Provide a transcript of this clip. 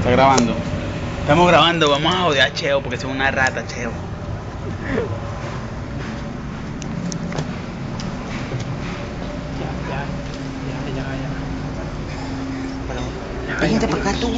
Está grabando. Estamos grabando, vamos a joder a Cheo porque es una rata, Cheo. Véngate para acá tú,